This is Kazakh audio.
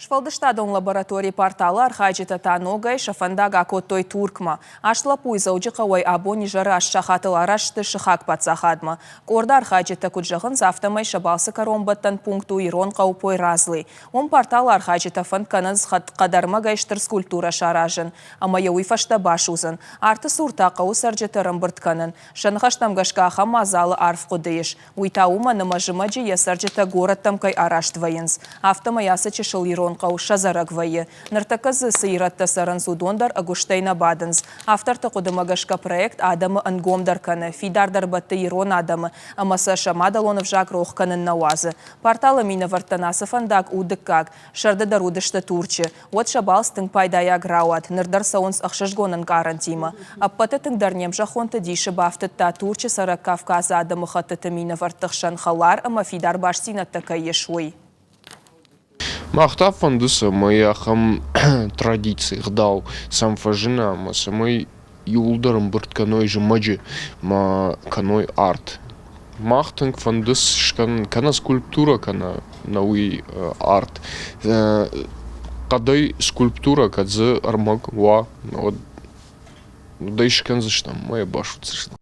Швалдыштадон лаборатории порталы архаджита таногай шафандага коттой туркма. Ашла пуйза уджиқавай абони жараш шахатыл арашты шихак пацахадма. Корда архаджита куджахын завтамай шабалсы каромбаттан пункту ирон қаупой разлы. Он портал архаджита фанканыз қадармагай штыр скульптура шаражын. Амая уйфашта башузын. Арты сурта қау сарджита рымбыртканын. Шанхаштамгашка хамазалы арф қудыш. Уйтаума намажымаджи ясарджита городтам кай араштвайынз. Автомаясы чешыл ирон қауша зарагвайы. Ныртаказы сыйратта сарын судондар агуштайна бадынз. Автор тақудымагашка проект адамы ангомдар каны. Фидардар батты ирон адамы. Амаса шамадалонов жак рохканын науазы. Порталы мина вартанасы фандак удыккак. Шардыдар удышты турчы. Вот шабалстың пайдая грауат. Нырдар саунс ақшышгонын гарантима. Аппаты тыңдарнем жахонты диші бафтытта турчы сарак Кавказ адамы хаттыты мина вартықшан халар, ама фидар башсинатты кайешуй. Махтап фандуса моя хам традиции гдал сам фажина ма самой юлдарым быртканой же маджи ма каной арт. Махтанг фандус шкан кана скульптура кана науи арт. Кадай скульптура кадзе армак ва. Вот дайшкан заштам моя башу цышна.